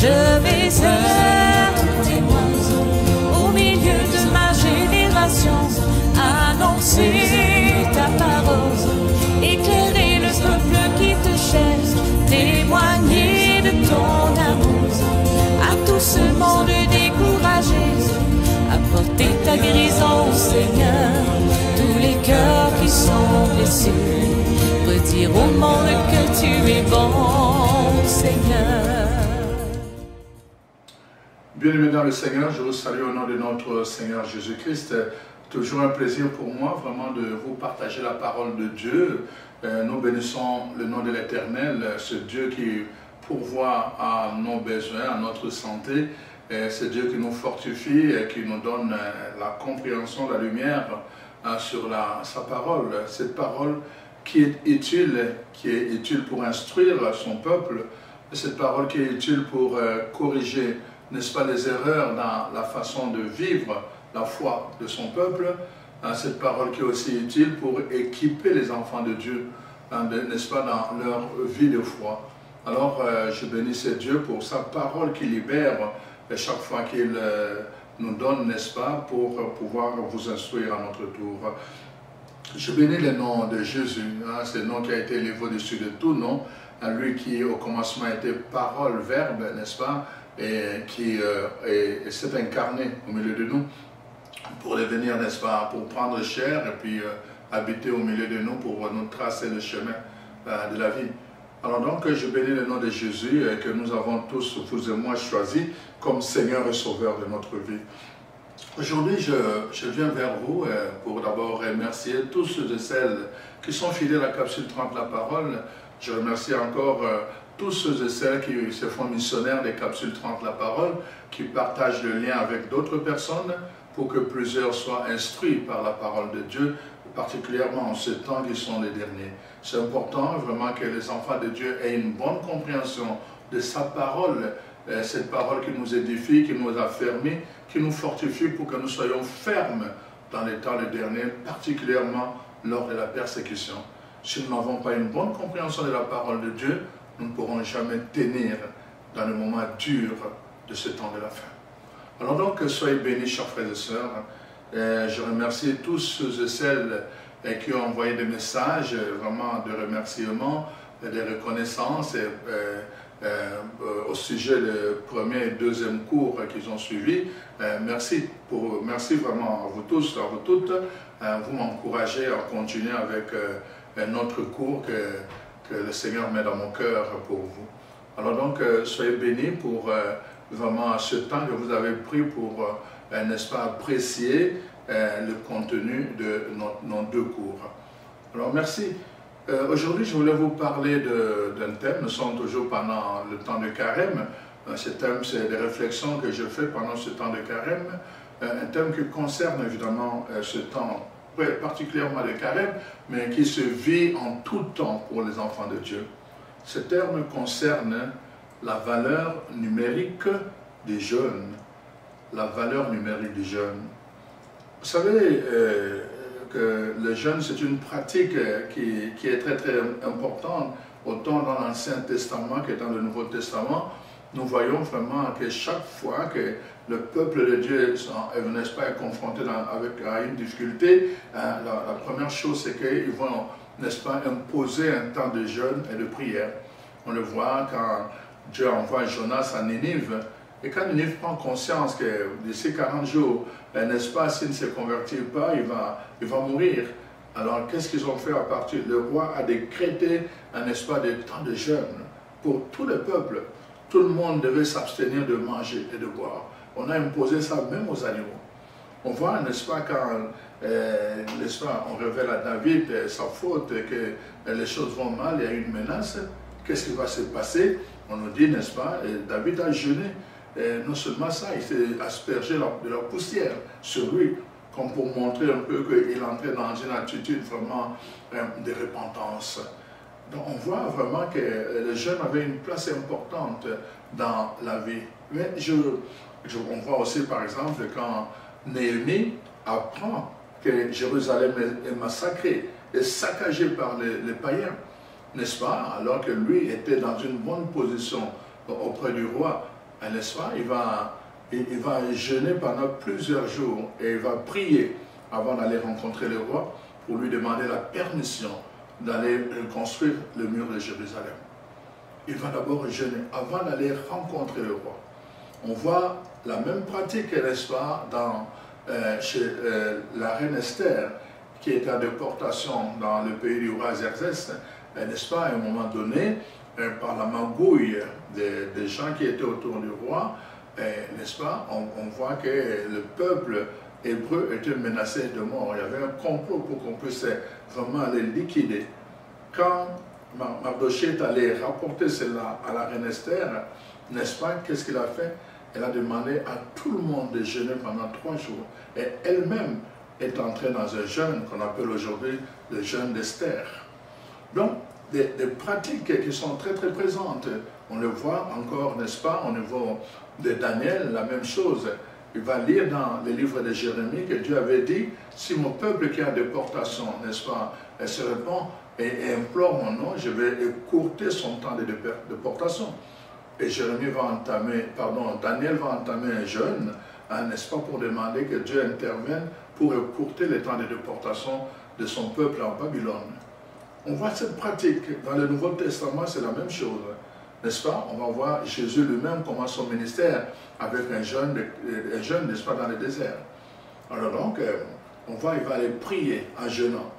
Je vais être témoin au milieu de ma génération, annoncer ta parole, éclairer le peuple qui te cherche, témoigner de ton amour à tout ce monde découragé, apporter ta guérison, Seigneur, tous les cœurs qui sont blessés, redire au monde que tu es bon, Seigneur. Bien-aimés dans le Seigneur, je vous salue au nom de notre Seigneur Jésus-Christ. Toujours un plaisir pour moi vraiment de vous partager la parole de Dieu. Nous bénissons le nom de l'Éternel, ce Dieu qui pourvoit à nos besoins, à notre santé. Ce Dieu qui nous fortifie et qui nous donne la compréhension, la lumière sur sa parole. Cette parole qui est utile pour instruire son peuple. Cette parole qui est utile pour corriger, n'est-ce pas, les erreurs dans la façon de vivre la foi de son peuple. Cette parole qui est aussi utile pour équiper les enfants de Dieu, n'est-ce pas, dans leur vie de foi. Alors, je bénis ce Dieu pour sa parole qui libère chaque fois qu'il nous donne, n'est-ce pas, pour pouvoir vous instruire à notre tour. Je bénis le nom de Jésus, c'est le nom qui a été élevé au-dessus de tout nom, lui qui au commencement était parole, verbe, n'est-ce pas, et qui s'est incarné au milieu de nous pour devenir, n'est-ce pas, pour prendre chair et puis habiter au milieu de nous pour nous tracer le chemin de la vie. Alors donc, je bénis le nom de Jésus que nous avons tous, vous et moi, choisi comme Seigneur et Sauveur de notre vie. Aujourd'hui, je viens vers vous pour d'abord remercier tous ceux et celles qui sont fidèles à Capsule 30 La Parole. Je remercie encore tous ceux et celles qui se font missionnaires des Capsules 30 La Parole, qui partagent le lien avec d'autres personnes pour que plusieurs soient instruits par la parole de Dieu, particulièrement en ce temps qui sont les derniers. C'est important vraiment que les enfants de Dieu aient une bonne compréhension de sa parole, cette parole qui nous édifie, qui nous affermit, qui nous fortifie pour que nous soyons fermes dans les temps les derniers, particulièrement lors de la persécution. Si nous n'avons pas une bonne compréhension de la parole de Dieu, nous ne pourrons jamais tenir dans le moment dur de ce temps de la fin. Alors donc, soyez bénis, chers frères et sœurs. Je remercie tous ceux et celles qui ont envoyé des messages, vraiment de remerciements, de reconnaissance au sujet du premier et deuxième cours qu'ils ont suivis. Merci vraiment à vous tous, à vous toutes. Vous m'encouragez à continuer avec notre cours que le Seigneur met dans mon cœur pour vous. Alors donc, soyez bénis pour vraiment ce temps que vous avez pris pour, n'est-ce pas, apprécier le contenu de nos deux cours. Alors, merci. Aujourd'hui, je voulais vous parler d'un thème. Nous sommes toujours pendant le temps de carême. Ce thème, c'est des réflexions que je fais pendant ce temps de carême. Un thème qui concerne évidemment ce temps particulièrement de carême, mais qui se vit en tout temps pour les enfants de Dieu. Ce terme concerne la valeur numérique des jeunes. La valeur numérique des jeunes. Vous savez que les jeunes, c'est une pratique qui est très très importante, autant dans l'Ancien Testament que dans le Nouveau Testament. Nous voyons vraiment que chaque fois que le peuple de Dieu n'est-ce pas, est confronté à une difficulté, la première chose c'est qu'ils vont, n'est-ce pas, imposer un temps de jeûne et de prière. On le voit quand Dieu envoie Jonas à Ninive, et quand Ninive prend conscience que d'ici 40 jours, n'est-ce pas, s'il ne se convertit pas, il va mourir. Alors qu'est-ce qu'ils ont fait à partir? Le roi a décrété, n'est-ce pas, des temps de jeûne pour tout le peuple. Tout le monde devait s'abstenir de manger et de boire. On a imposé ça même aux animaux. On voit, n'est-ce pas, quand n'est-ce pas, on révèle à David sa faute, que les choses vont mal, il y a une menace. Qu'est-ce qui va se passer? On nous dit, n'est-ce pas, David a jeûné. Et non seulement ça, il s'est aspergé de la poussière sur lui, comme pour montrer un peu qu'il entrait dans une attitude vraiment de repentance. Donc on voit vraiment que les jeunes avaient une place importante dans la vie. Mais on voit aussi par exemple quand Néhémie apprend que Jérusalem est massacrée et saccagée par les païens, n'est-ce pas? Alors que lui était dans une bonne position auprès du roi. n'est-ce pas, il va jeûner pendant plusieurs jours et il va prier avant d'aller rencontrer le roi pour lui demander la permission d'aller construire le mur de Jérusalem. Il va d'abord jeûner avant d'aller rencontrer le roi. On voit la même pratique, n'est-ce pas, chez la reine Esther, qui était en déportation dans le pays du roi Xerxès, n'est-ce pas, à un moment donné, par la magouille des gens qui étaient autour du roi, n'est-ce pas, on voit que le peuple hébreu était menacé de mort. Il y avait un complot pour qu'on puisse vraiment les liquider. Quand Mardochée est allé rapporter cela à la reine Esther, n'est-ce pas, qu'est-ce qu'il a fait? Elle a demandé à tout le monde de jeûner pendant 3 jours. Et elle-même est entrée dans un jeûne qu'on appelle aujourd'hui le jeûne d'Esther. Donc, des pratiques qui sont très très présentes. On le voit encore, n'est-ce pas, au niveau de Daniel, la même chose. Il va lire dans les livres de Jérémie que Dieu avait dit, si mon peuple qui est en déportation, n'est-ce pas, se répand et implore mon nom, je vais écourter son temps de déportation. Et Daniel va entamer un jeûne, n'est-ce pas, pour demander que Dieu intervienne pour écourter le temps de déportation de son peuple en Babylone. On voit cette pratique. Dans le Nouveau Testament, c'est la même chose. N'est-ce pas? On va voir Jésus lui-même commence son ministère avec un jeûne, n'est-ce pas, dans le désert. Alors donc, on voit, il va aller prier en jeûnant.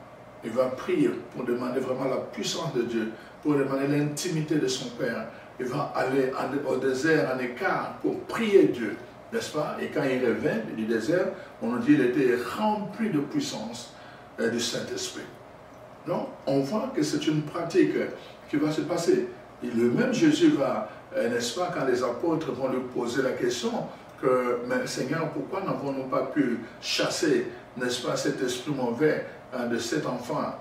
Il va prier pour demander vraiment la puissance de Dieu, pour demander l'intimité de son Père. Il va aller au désert, en écart, pour prier Dieu, n'est-ce pas? Et quand il revient du désert, on nous dit qu'il était rempli de puissance du Saint-Esprit. Donc, on voit que c'est une pratique qui va se passer. Et le même Jésus va, n'est-ce pas, quand les apôtres vont lui poser la question, que, mais Seigneur, pourquoi n'avons-nous pas pu chasser, n'est-ce pas, cet esprit mauvais de cet enfant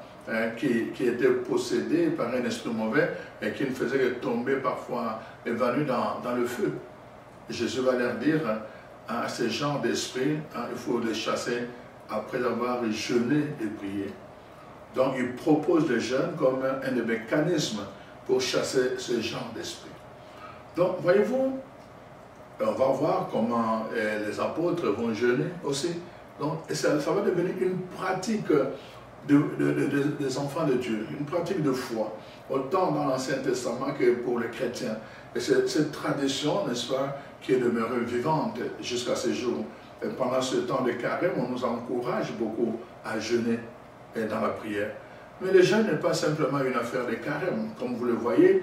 qui était possédé par un esprit mauvais et qui ne faisait que tomber parfois évanoui dans le feu. Jésus va leur dire à ce genre d'esprit, il faut les chasser après avoir jeûné et prié. Donc il propose le jeûne comme un des mécanismes pour chasser ce genre d'esprit. Donc voyez-vous, on va voir comment les apôtres vont jeûner aussi. Donc ça va devenir une pratique des enfants de Dieu, une pratique de foi, autant dans l'Ancien Testament que pour les chrétiens. Et c'est cette tradition, n'est-ce pas, qui est demeurée vivante jusqu'à ce jour. Et pendant ce temps de carême, on nous encourage beaucoup à jeûner dans la prière. Mais le jeûne n'est pas simplement une affaire de carême. Comme vous le voyez,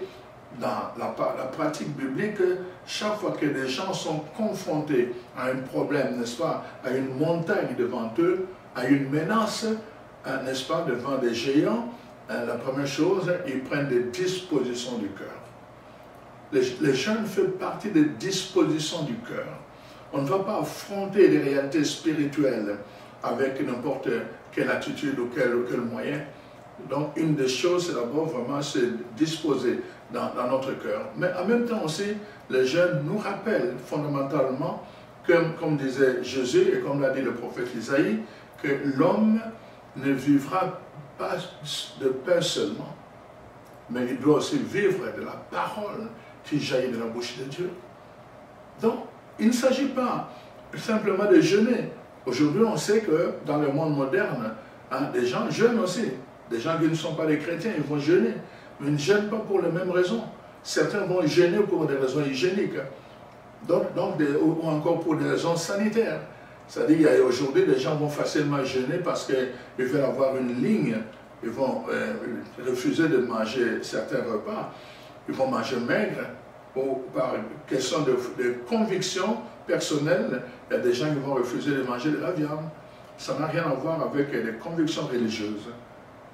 dans la pratique biblique, chaque fois que les gens sont confrontés à un problème, n'est-ce pas, à une montagne devant eux, à une menace, n'est-ce pas, devant des géants, la première chose, ils prennent des dispositions du cœur. Le jeûne fait partie des dispositions du cœur. On ne va pas affronter les réalités spirituelles avec n'importe quelle attitude ou quel moyen. Donc, une des choses, c'est d'abord vraiment se disposer dans notre cœur. Mais en même temps aussi, le jeûne nous rappelle fondamentalement, comme disait Jésus et comme l'a dit le prophète Isaïe, que l'homme ne vivra pas de pain seulement, mais il doit aussi vivre de la parole qui jaillit de la bouche de Dieu. Donc, il ne s'agit pas simplement de jeûner. Aujourd'hui, on sait que dans le monde moderne, des gens jeûnent aussi. Des gens qui ne sont pas des chrétiens, ils vont jeûner. Mais ils ne jeûnent pas pour les mêmes raisons. Certains vont jeûner pour des raisons hygiéniques, ou encore pour des raisons sanitaires. C'est-à-dire qu'aujourd'hui, les gens vont facilement jeûner parce qu'ils veulent avoir une ligne. Ils vont refuser de manger certains repas. Ils vont manger maigre ou par question de conviction personnelle. Il y a des gens qui vont refuser de manger de la viande. Ça n'a rien à voir avec les convictions religieuses.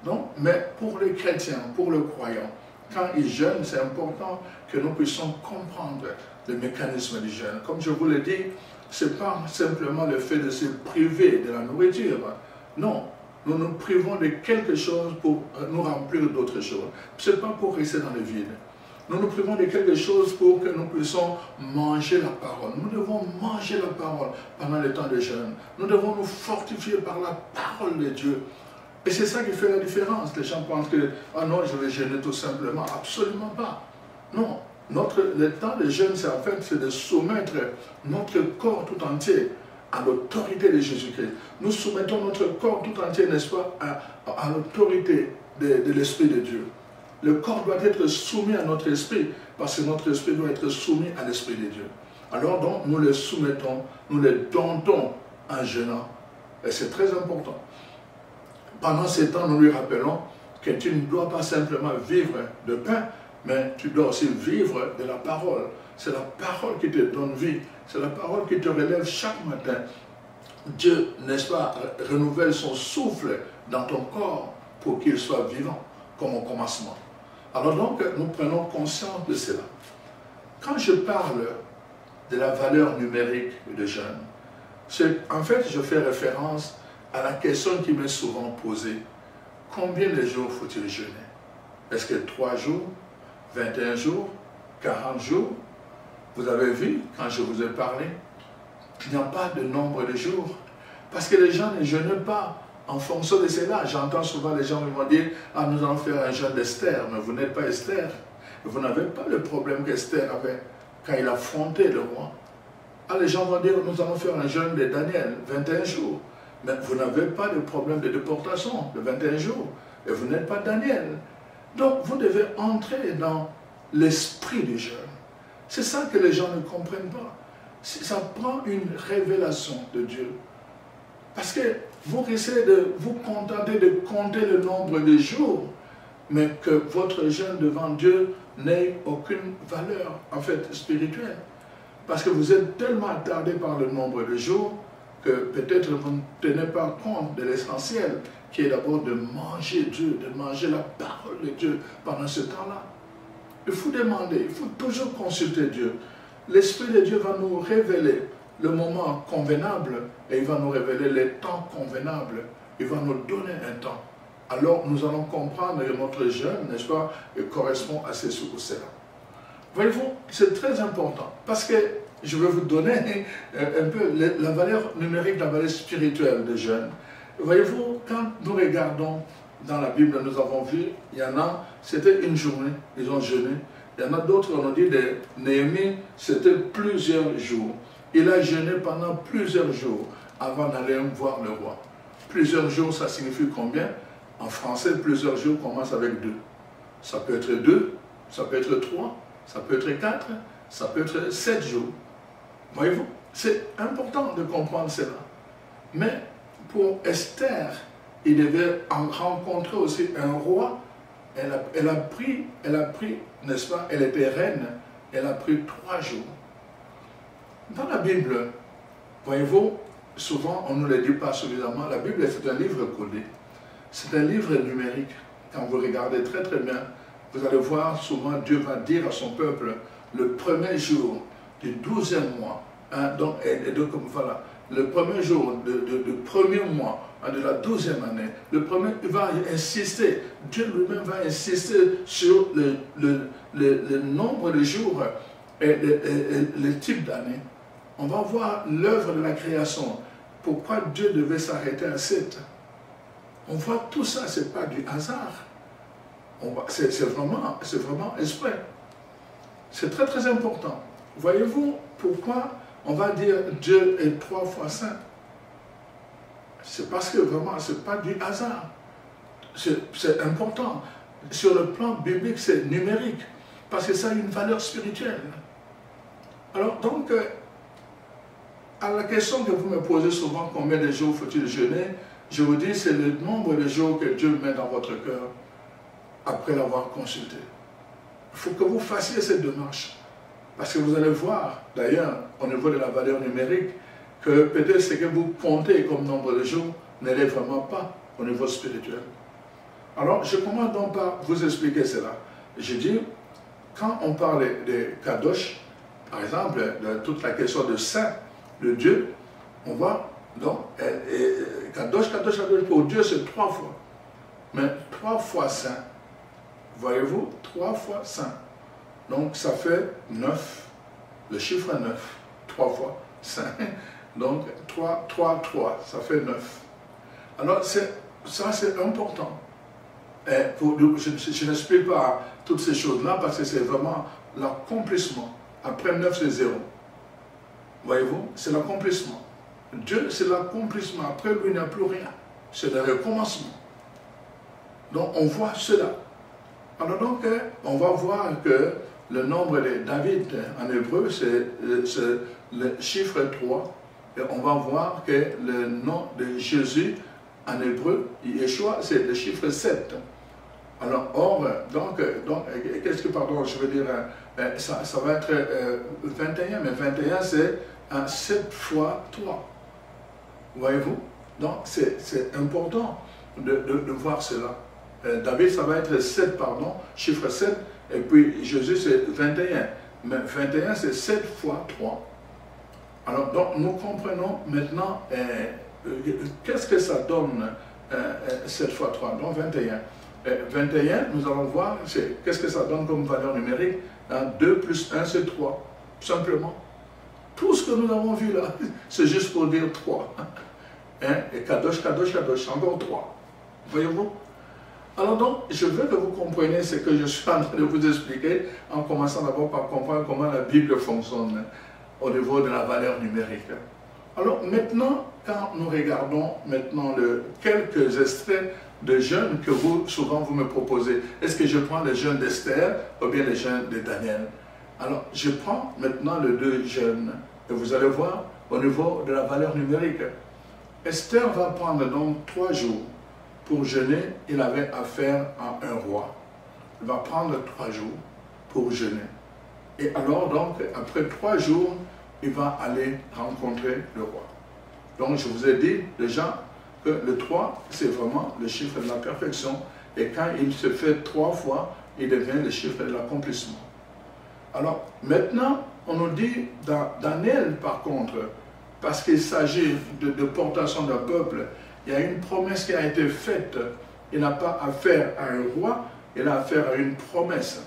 Donc, mais pour les chrétiens, pour le croyant, quand ils jeûnent, c'est important que nous puissions comprendre le mécanisme du jeûne. Comme je vous l'ai dit, ce n'est pas simplement le fait de se priver de la nourriture. Non, nous nous privons de quelque chose pour nous remplir d'autres choses. Ce n'est pas pour rester dans le vide. Nous nous privons de quelque chose pour que nous puissions manger la parole. Nous devons manger la parole pendant le temps de jeûne. Nous devons nous fortifier par la parole de Dieu. Et c'est ça qui fait la différence. Les gens pensent que, ah non, je vais jeûner tout simplement. Absolument pas. Non, Le temps de jeûne, c'est en fait de soumettre notre corps tout entier à l'autorité de Jésus-Christ. Nous soumettons notre corps tout entier, n'est-ce pas, à l'autorité de l'Esprit de Dieu. Le corps doit être soumis à notre esprit, parce que notre esprit doit être soumis à l'Esprit de Dieu. Alors donc, nous les soumettons, nous les domptons en jeûnant. Et c'est très important. Pendant ces temps, nous lui rappelons que tu ne dois pas simplement vivre de pain, mais tu dois aussi vivre de la parole. C'est la parole qui te donne vie. C'est la parole qui te relève chaque matin. Dieu, n'est-ce pas, renouvelle son souffle dans ton corps pour qu'il soit vivant, comme au commencement. Alors donc, nous prenons conscience de cela. Quand je parle de la valeur numérique de jeûne, en fait, je fais référence à la question qui m'est souvent posée. Combien de jours faut-il jeûner? Est-ce que 3 jours, 21 jours, 40 jours? Vous avez vu, quand je vous ai parlé, qu'il n'y a pas de nombre de jours. Parce que les gens ne jeûnent pas en fonction de cela. J'entends souvent les gens me dire, ah, nous allons faire un jeûne d'Esther, mais vous n'êtes pas Esther. Vous n'avez pas le problème qu'Esther avait quand il affrontait le roi. Ah, les gens vont dire, nous allons faire un jeûne de Daniel, 21 jours. Mais vous n'avez pas de problème de déportation de 21 jours. Et vous n'êtes pas Daniel. Donc, vous devez entrer dans l'esprit du jeûne. C'est ça que les gens ne comprennent pas. Ça prend une révélation de Dieu. Parce que vous risquez de vous contenter de compter le nombre de jours, mais que votre jeûne devant Dieu n'ait aucune valeur, en fait, spirituelle. Parce que vous êtes tellement attardé par le nombre de jours que peut-être vous ne tenez pas compte de l'essentiel, qui est d'abord de manger Dieu, de manger la parole de Dieu pendant ce temps-là. Il faut demander, il faut toujours consulter Dieu. L'Esprit de Dieu va nous révéler le moment convenable et il va nous révéler les temps convenables. Il va nous donner un temps. Alors nous allons comprendre que notre jeûne, n'est-ce pas, correspond à ceci ou cela. Voyez-vous, c'est très important parce que je vais vous donner un peu la valeur numérique, la valeur spirituelle du jeûne. Voyez-vous, quand nous regardons dans la Bible, nous avons vu, il y en a, c'était une journée, ils ont jeûné. Il y en a d'autres, on a dit, de Néhémie, c'était plusieurs jours. Il a jeûné pendant plusieurs jours avant d'aller voir le roi. Plusieurs jours, ça signifie combien? En français, plusieurs jours commence avec 2. Ça peut être 2, ça peut être 3, ça peut être 4, ça peut être 7 jours. Voyez-vous, c'est important de comprendre cela. Mais pour Esther, il devait rencontrer aussi un roi. Elle a pris, n'est-ce pas, elle était reine, elle a pris 3 jours. Dans la Bible, voyez-vous, souvent on ne le dit pas suffisamment, la Bible c'est un livre codé, c'est un livre numérique. Quand vous regardez très très bien, vous allez voir souvent Dieu va dire à son peuple, le premier jour du 12e mois, hein, donc voilà, le premier jour du premier mois, de la 12e année, le premier, il va insister, Dieu lui-même va insister sur le nombre de jours et le type d'année. On va voir l'œuvre de la création. Pourquoi Dieu devait s'arrêter à 7? On voit tout ça, ce n'est pas du hasard. C'est vraiment exprès. C'est très très important. Voyez-vous pourquoi on va dire Dieu est 3 fois saint? C'est parce que vraiment, ce n'est pas du hasard. C'est important. Sur le plan biblique, c'est numérique. Parce que ça a une valeur spirituelle. Alors, donc, à la question que vous me posez souvent, combien de jours faut-il jeûner? Je vous dis, c'est le nombre de jours que Dieu met dans votre cœur après l'avoir consulté. Il faut que vous fassiez cette démarche. Parce que vous allez voir, d'ailleurs, au niveau de la valeur numérique, que peut-être ce que vous comptez comme nombre de jours n'allait vraiment pas au niveau spirituel. Alors, je commence donc par vous expliquer cela. Je dis, quand on parle de Kadosh, par exemple, de toute la question de saint, de Dieu, on voit, donc, Kadosh, Kadosh, Kadosh, pour Dieu, c'est 3 fois. Mais 3 fois saint, voyez-vous, 3 fois saint. Donc, ça fait 9, le chiffre 9, 3 fois saint. Donc, 3, 3, 3, ça fait 9. Alors, ça c'est important. Et je n'explique pas toutes ces choses-là parce que c'est vraiment l'accomplissement. Après 9, c'est 0. Voyez-vous, c'est l'accomplissement. Dieu, c'est l'accomplissement. Après lui, il n'y a plus rien. C'est le recommencement. Donc, on voit cela. Alors donc, on va voir que le nombre de David en hébreu, c'est le chiffre 3. Et on va voir que le nom de Jésus en hébreu, Yeshua, c'est le chiffre 7. Alors, or, donc qu'est-ce que, pardon, je veux dire, ça va être 21, mais 21, c'est 7 fois 3. Voyez-vous? Donc, c'est important de voir cela. David, ça va être 7, pardon, chiffre 7, et puis Jésus, c'est 21. Mais 21, c'est 7 fois 3. Alors, donc, nous comprenons maintenant qu'est-ce que ça donne 7 fois 3, donc 21. 21, nous allons voir, qu'est-ce que ça donne comme valeur numérique. 2 plus 1, c'est 3, simplement. Tout ce que nous avons vu là, c'est juste pour dire 3. Et kadosh, kadosh, kadosh, encore 3. Voyez-vous? Alors donc, je veux que vous compreniez ce que je suis en train de vous expliquer, en commençant d'abord par comprendre comment la Bible fonctionne au niveau de la valeur numérique. Alors maintenant, quand nous regardons maintenant quelques extraits de jeûnes que souvent vous me proposez, est-ce que je prends les jeûnes d'Esther ou bien les jeûnes de Daniel? Alors, je prends maintenant les 2 jeûnes, et vous allez voir au niveau de la valeur numérique. Esther va prendre donc 3 jours pour jeûner. Il avait affaire à un roi. Il va prendre 3 jours pour jeûner. Et alors donc, après 3 jours, il va aller rencontrer le roi. Donc, je vous ai dit déjà que le 3, c'est vraiment le chiffre de la perfection. Et quand il se fait 3 fois, il devient le chiffre de l'accomplissement. Alors, maintenant, on nous dit dans Daniel, par contre, parce qu'il s'agit de portation d'un peuple, il y a une promesse qui a été faite. Il n'a pas affaire à un roi, il a affaire à une promesse.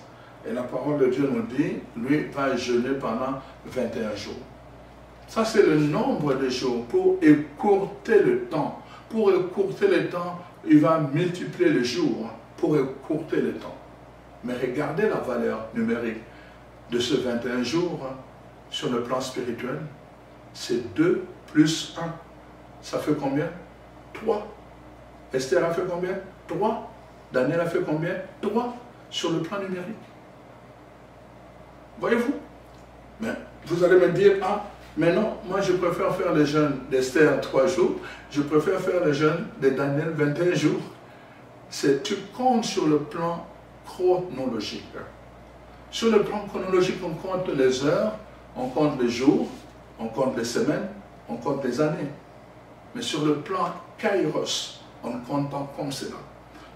Et la parole de Dieu nous dit, lui va jeûner pendant 21 jours. Ça, c'est le nombre de jours pour écourter le temps. Pour écourter le temps, il va multiplier les jours pour écourter le temps. Mais regardez la valeur numérique de ce 21 jours sur le plan spirituel. C'est 2 plus 1. Ça fait combien? 3. Esther a fait combien? 3. Daniel a fait combien? 3 sur le plan numérique. Voyez-vous? Mais vous allez me dire, ah, mais non, moi je préfère faire le jeûne d'Esther 3 jours, je préfère faire le jeûne de Daniel 21 jours. Tu comptes sur le plan chronologique. Sur le plan chronologique, on compte les heures, on compte les jours, on compte les semaines, on compte les années. Mais sur le plan kairos, on ne compte pas comme cela.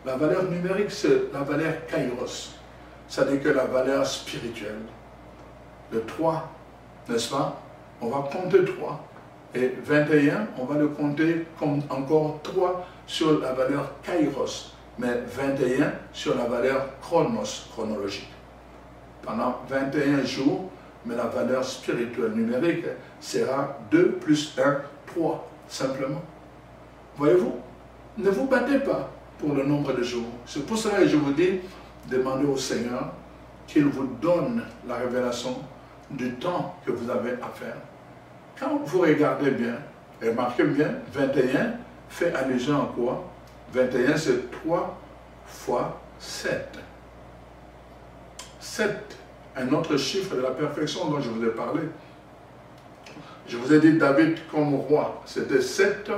La valeur numérique, c'est la valeur kairos. C'est-à-dire que la valeur spirituelle. Le 3, n'est-ce pas? On va compter 3. Et 21, on va le compter comme encore 3 sur la valeur kairos. Mais 21 sur la valeur chronos, chronologique. Pendant 21 jours, mais la valeur spirituelle numérique sera 2 plus 1, 3, simplement. Voyez-vous? Ne vous battez pas pour le nombre de jours. C'est pour cela que je vous dis, demandez au Seigneur qu'il vous donne la révélation du temps que vous avez à faire. Quand vous regardez bien, remarquez bien, 21 fait allusion à quoi? 21, c'est 3 fois 7. 7, un autre chiffre de la perfection dont je vous ai parlé. Je vous ai dit David comme roi, c'était 7.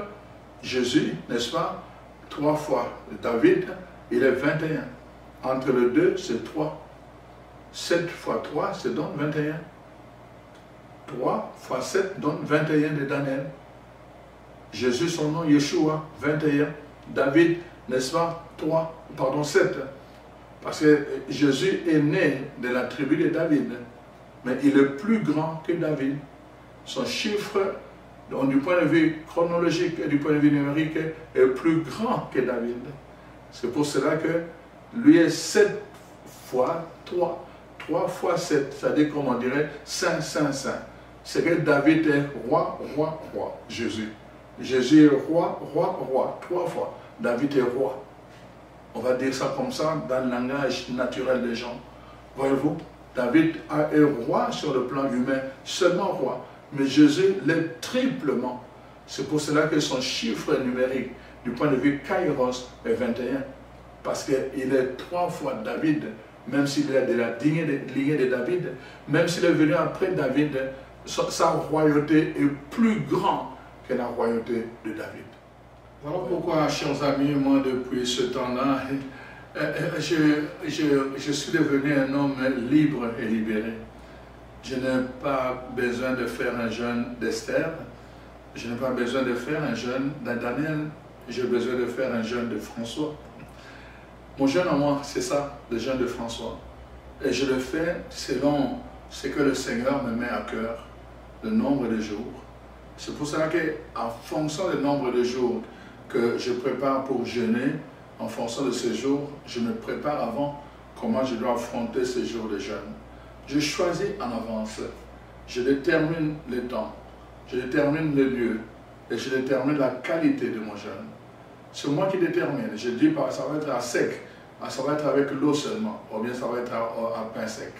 Jésus, n'est-ce pas? 3 fois David, il est 21. Entre les deux, c'est 3. 7 fois 3, c'est donc 21. 3 fois 7 donne 21 de Daniel. Jésus, son nom, Yeshua, 21. David, n'est-ce pas? 7. Parce que Jésus est né de la tribu de David. Mais il est plus grand que David. Son chiffre, donc, du point de vue chronologique et du point de vue numérique, est plus grand que David. C'est pour cela que lui est 7 fois 3. 3 fois 7, c'est-à-dire, comme on dirait, 5, 5, 5. C'est que David est roi, roi, roi. Jésus. Jésus est roi, roi, roi. 3 fois. David est roi. On va dire ça comme ça dans le langage naturel des gens. Voyez-vous? David est roi sur le plan humain, seulement roi. Mais Jésus l'est triplement. C'est pour cela que son chiffre numérique, du point de vue Kairos, est 21. Parce qu'il est 3 fois David, même s'il est de la lignée de David, même s'il est venu après David, sa royauté est plus grande que la royauté de David. Voilà pourquoi, chers amis, moi, depuis ce temps-là, je suis devenu un homme libre et libéré. Je n'ai pas besoin de faire un jeûne d'Esther, je n'ai pas besoin de faire un jeûne de Daniel, j'ai besoin de faire un jeûne de François. Mon jeûne à moi, c'est ça, le jeûne de François. Et je le fais selon ce que le Seigneur me met à cœur, le nombre de jours. C'est pour cela qu'en fonction du nombre de jours que je prépare pour jeûner, en fonction de ces jours, je me prépare avant comment je dois affronter ces jours de jeûne. Je choisis en avance, je détermine le temps, je détermine le lieu et je détermine la qualité de mon jeûne. C'est moi qui détermine. Je dis ça va être à sec, ça va être avec l'eau seulement, ou bien ça va être à pain sec.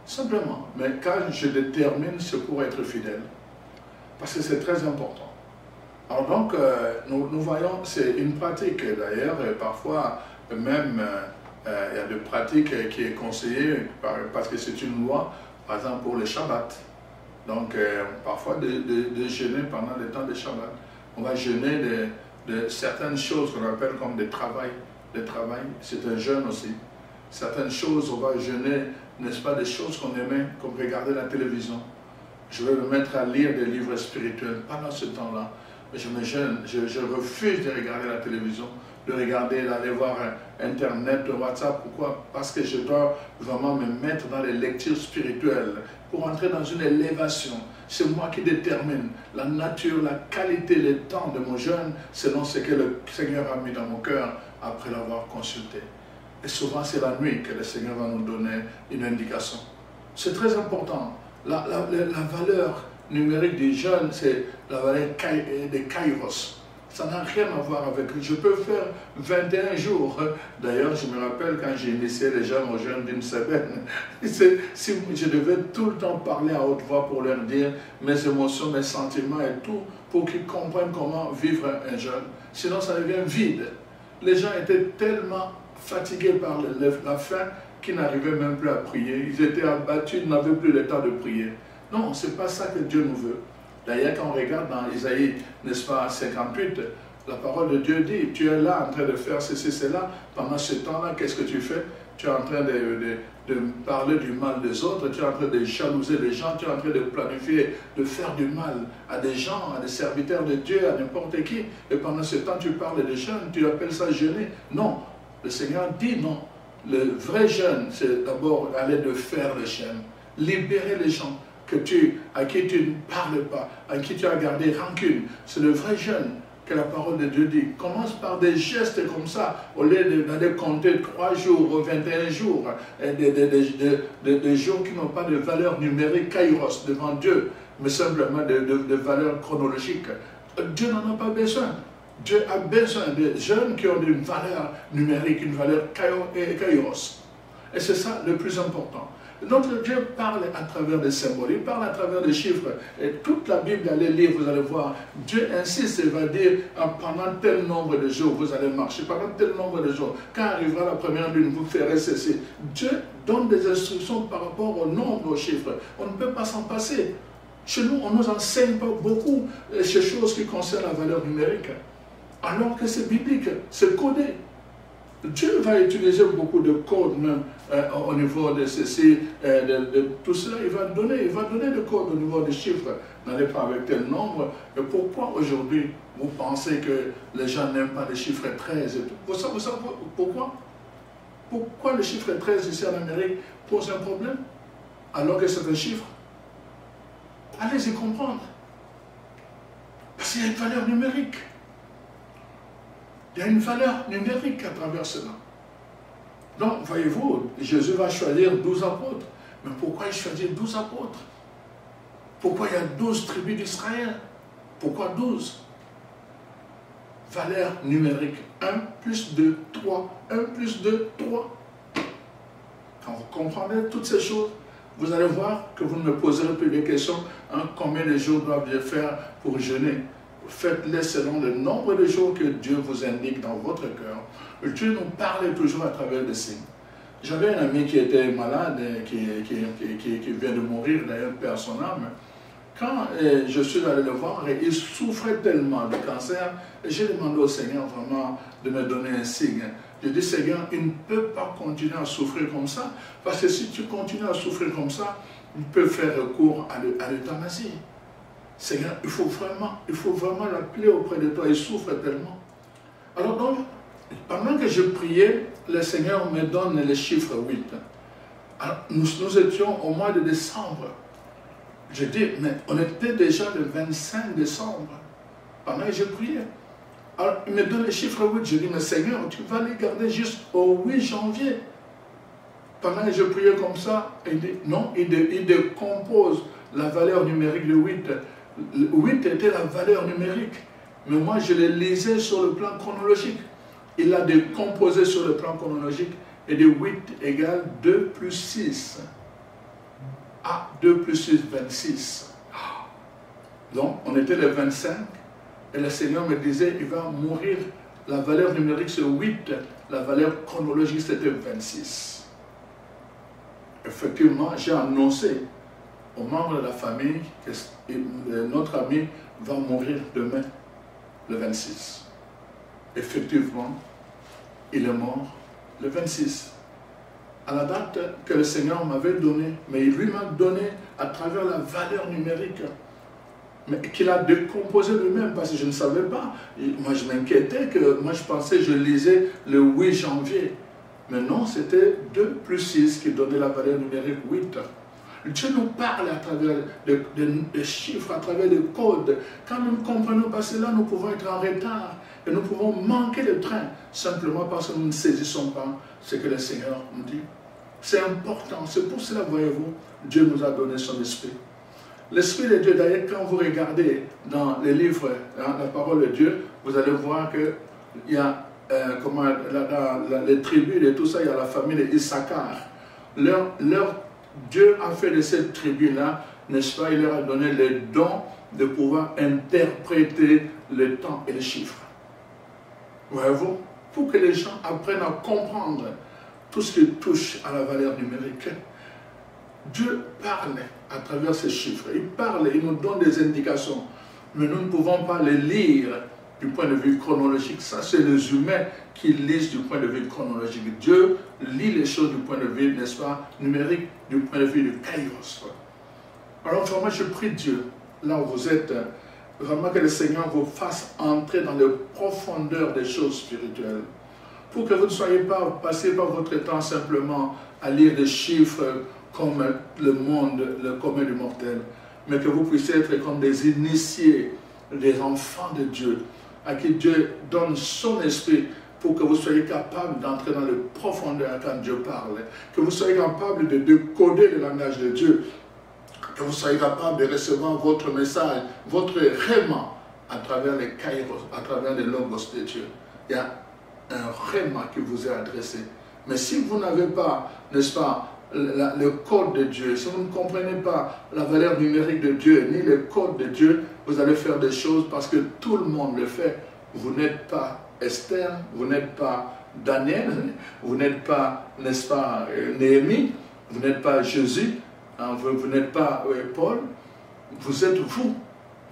Simplement. Mais quand je détermine, c'est pour être fidèle. Parce que c'est très important. Alors donc, nous voyons, c'est une pratique d'ailleurs, parfois même, il y a des pratiques qui est conseillée parce que c'est une loi, par exemple pour le Shabbat. Donc, parfois de jeûner pendant le temps de Shabbat. On va jeûner de certaines choses qu'on appelle comme des travails. Le travail, c'est un jeûne aussi. Certaines choses, on va jeûner, n'est-ce pas, des choses qu'on aimait, comme regarder la télévision. Je vais me mettre à lire des livres spirituels pendant ce temps-là. Je me gêne, je refuse de regarder la télévision, de regarder, d'aller voir Internet, WhatsApp. Pourquoi? Parce que je dois vraiment me mettre dans les lectures spirituelles pour entrer dans une élévation. C'est moi qui détermine la nature, la qualité, le temps de mon jeûne selon ce que le Seigneur a mis dans mon cœur après l'avoir consulté. Et souvent, c'est la nuit que le Seigneur va nous donner une indication. C'est très important. La valeur numérique du jeûne, c'est la valeur des kairos. Ça n'a rien à voir avec... Je peux faire 21 jours. D'ailleurs, je me rappelle quand j'ai initié les gens au jeûne d'une semaine, si je devais tout le temps parler à haute voix pour leur dire mes émotions, mes sentiments et tout, pour qu'ils comprennent comment vivre un jeûne. Sinon, ça devient vide. Les gens étaient tellement fatigués par la faim qu'ils n'arrivaient même plus à prier. Ils étaient abattus, ils n'avaient plus le temps de prier. Non, ce n'est pas ça que Dieu nous veut. D'ailleurs, quand on regarde dans Isaïe, n'est-ce pas, 58, la parole de Dieu dit, tu es là en train de faire ceci, cela. Pendant ce temps-là, qu'est-ce que tu fais? Tu es en train de parler du mal des autres, tu es en train de jalouser les gens, tu es en train de planifier, de faire du mal à des gens, à des serviteurs de Dieu, à n'importe qui. Et pendant ce temps, tu parles de jeûne, tu appelles ça jeûner. Non, le Seigneur dit non. Le vrai jeûne, c'est d'abord aller de faire le jeûne, libérer les gens à qui tu ne parles pas, à qui tu as gardé rancune. C'est le vrai jeûne que la parole de Dieu dit. Commence par des gestes comme ça, au lieu d'aller compter 3 jours ou 21 jours, des jours qui n'ont pas de valeur numérique, kairos, devant Dieu, mais simplement de valeur chronologique. Dieu n'en a pas besoin. Dieu a besoin de jeunes qui ont une valeur numérique, une valeur kairos. Et c'est ça le plus important. Notre Dieu parle à travers des symboles, il parle à travers des chiffres. Et toute la Bible, allez lire, vous allez voir, Dieu insiste et va dire, pendant tel nombre de jours, vous allez marcher, pendant tel nombre de jours. Quand arrivera la première lune, vous ferez ceci. Dieu donne des instructions par rapport au nombre, aux chiffres. On ne peut pas s'en passer. Chez nous, on ne nous enseigne pas beaucoup ces choses qui concernent la valeur numérique. Alors que c'est biblique, c'est codé. Dieu va utiliser beaucoup de codes même au niveau de ceci, de tout cela. Il va donner des codes au niveau des chiffres. N'allez pas avec tel nombre. Et pourquoi aujourd'hui vous pensez que les gens n'aiment pas les chiffres 13 et tout? Vous savez pourquoi? Pourquoi le chiffre 13 ici en Amérique pose un problème alors que c'est un chiffre? Allez-y comprendre. Parce qu'il y a une valeur numérique. Il y a une valeur numérique à travers cela. Donc, voyez-vous, Jésus va choisir 12 apôtres. Mais pourquoi il choisit 12 apôtres? Pourquoi il y a 12 tribus d'Israël? Pourquoi 12? Valeur numérique. 1 plus 2, 3. 1 plus 2, 3. Quand vous comprendrez toutes ces choses, vous allez voir que vous ne me poserez plus de questions. Combien de jours dois-je faire pour jeûner? Faites-les selon le nombre de jours que Dieu vous indique dans votre cœur. Dieu nous parle toujours à travers des signes. J'avais un ami qui était malade, qui vient de mourir, d'ailleurs, perd son âme. Quand je suis allé le voir, il souffrait tellement de cancer, et j'ai demandé au Seigneur vraiment de me donner un signe. Je dis, Seigneur, il ne peut pas continuer à souffrir comme ça, parce que si tu continues à souffrir comme ça, il peut faire recours à l'euthanasie. Seigneur, il faut vraiment l'appeler auprès de toi, il souffre tellement. Alors donc, pendant que je priais, le Seigneur me donne le chiffre 8. Alors, nous étions au mois de décembre. Je dis, mais on était déjà le 25 décembre, pendant que je priais. Alors, il me donne le chiffre 8. Je dis, mais Seigneur, tu vas les garder jusqu'au 8 janvier. Pendant que je priais comme ça, il dit, non, il décompose la valeur numérique de 8. Le 8 était la valeur numérique. Mais moi, je le lisais sur le plan chronologique. Il a décomposé sur le plan chronologique. Et de 8 égale 2 plus 6. Ah, 2 plus 6, 26. Donc, on était le 25. Et le Seigneur me disait, il va mourir. La valeur numérique, c'est 8. La valeur chronologique, c'était 26. Effectivement, j'ai annoncé aux membres de la famille que notre ami va mourir demain, le 26. Effectivement, il est mort le 26. À la date que le Seigneur m'avait donnée, mais il lui m'a donné à travers la valeur numérique, mais qu'il a décomposé lui-même, parce que je ne savais pas. Moi, je m'inquiétais, moi je pensais, je lisais le 8 janvier. Mais non, c'était 2 plus 6 qui donnait la valeur numérique 8. Dieu nous parle à travers des chiffres, à travers des codes. Quand nous comprenons, parce que là, nous pouvons être en retard et nous pouvons manquer le train simplement parce que nous ne saisissons pas ce que le Seigneur nous dit. C'est important. C'est pour cela, voyez-vous, Dieu nous a donné son esprit. L'esprit de Dieu, d'ailleurs, quand vous regardez dans les livres, hein, la parole de Dieu, vous allez voir qu'il y a, dans les tribus et tout ça, il y a la famille d'Issachar. Dieu a fait de cette tribu-là, n'est-ce pas, il leur a donné le don de pouvoir interpréter le temps et les chiffres. Voyez-vous, pour que les gens apprennent à comprendre tout ce qui touche à la valeur numérique. Dieu parle à travers ces chiffres, il parle, il nous donne des indications, mais nous ne pouvons pas les lire du point de vue chronologique. Ça, c'est les humains qui lisent du point de vue chronologique. Dieu lit les choses du point de vue, n'est-ce pas, numérique, du point de vue du Kairos. Alors vraiment, je prie Dieu, là où vous êtes, vraiment que le Seigneur vous fasse entrer dans les profondeurs des choses spirituelles, pour que vous ne soyez pas passé par votre temps simplement à lire des chiffres comme le monde, le commun du mortel, mais que vous puissiez être comme des initiés, des enfants de Dieu, à qui Dieu donne son esprit pour que vous soyez capable d'entrer dans les profondeurs quand Dieu parle, que vous soyez capable de décoder le langage de Dieu, que vous soyez capable de recevoir votre message, votre rhéma à travers les kairos, à travers les logos de Dieu. Il y a un rhéma qui vous est adressé. Mais si vous n'avez pas, n'est-ce pas, le code de Dieu, si vous ne comprenez pas la valeur numérique de Dieu, ni le code de Dieu, vous allez faire des choses parce que tout le monde le fait. Vous n'êtes pas Esther, vous n'êtes pas Daniel, vous n'êtes pas, n'est-ce pas, Néhémie, vous n'êtes pas Jésus, hein, vous n'êtes pas Paul, vous êtes vous.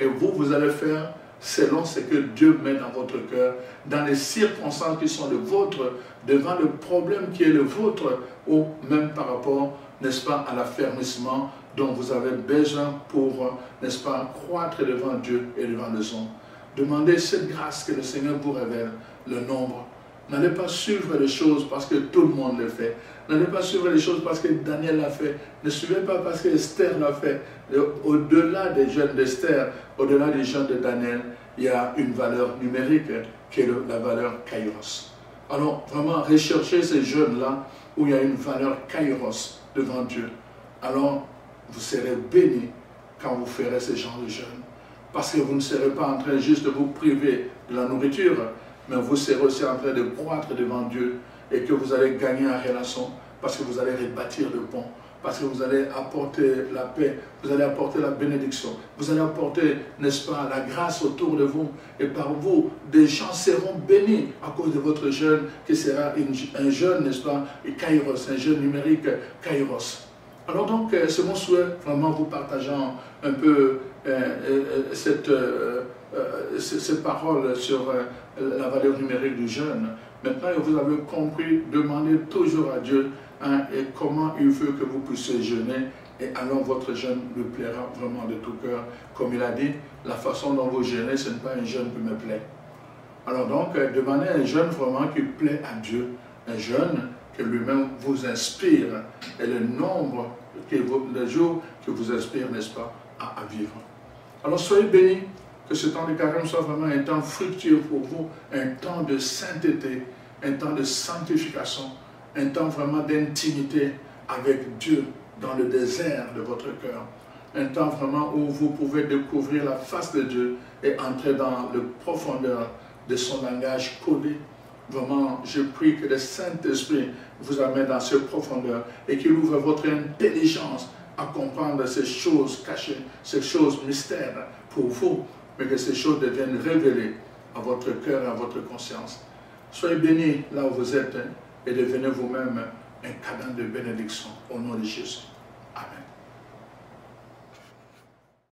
Et vous allez faire selon ce que Dieu met dans votre cœur, dans les circonstances qui sont les vôtres, devant le problème qui est le vôtre, ou même par rapport, n'est-ce pas, à l'affermissement dont vous avez besoin pour, n'est-ce pas, croître devant Dieu et devant les hommes. Demandez cette grâce que le Seigneur vous révèle, le nombre. N'allez pas suivre les choses parce que tout le monde le fait. N'allez pas suivre les choses parce que Daniel l'a fait. Ne suivez pas parce que Esther l'a fait. Au-delà des jeunes d'Esther, au-delà des jeunes de Daniel, il y a une valeur numérique qui est la valeur Kairos. Alors, vraiment, recherchez ces jeunes-là où il y a une valeur Kairos devant Dieu. Alors, vous serez bénis quand vous ferez ce genre de jeûne. Parce que vous ne serez pas en train juste de vous priver de la nourriture, mais vous serez aussi en train de croître devant Dieu et que vous allez gagner en relation parce que vous allez rebâtir le pont, parce que vous allez apporter la paix, vous allez apporter la bénédiction, vous allez apporter, n'est-ce pas, la grâce autour de vous, et par vous, des gens seront bénis à cause de votre jeûne, qui sera un jeûne, n'est-ce pas, et Kairos, un jeûne numérique Kairos. Alors donc, c'est mon souhait, vraiment, vous partageant un peu ces paroles sur la valeur numérique du jeûne. Maintenant, vous avez compris, demandez toujours à Dieu et comment il veut que vous puissiez jeûner, et alors votre jeûne lui plaira vraiment de tout cœur. Comme il a dit, la façon dont vous jeûnez, ce n'est pas un jeûne qui me plaît. Alors donc, demandez un jeûne vraiment qui plaît à Dieu, un jeûne que lui-même vous inspire, et le nombre, les jours qui vous inspire, n'est-ce pas, à vivre. Alors soyez bénis, que ce temps de carême soit vraiment un temps fructueux pour vous, un temps de sainteté, un temps de sanctification, un temps vraiment d'intimité avec Dieu dans le désert de votre cœur. Un temps vraiment où vous pouvez découvrir la face de Dieu et entrer dans le profondeur de son langage codé. Vraiment, je prie que le Saint-Esprit vous amène dans cette profondeur et qu'il ouvre votre intelligence à comprendre ces choses cachées, ces choses mystères pour vous, mais que ces choses deviennent révélées à votre cœur et à votre conscience. Soyez bénis là où vous êtes et devenez vous-même un cadeau de bénédiction au nom de Jésus. Amen.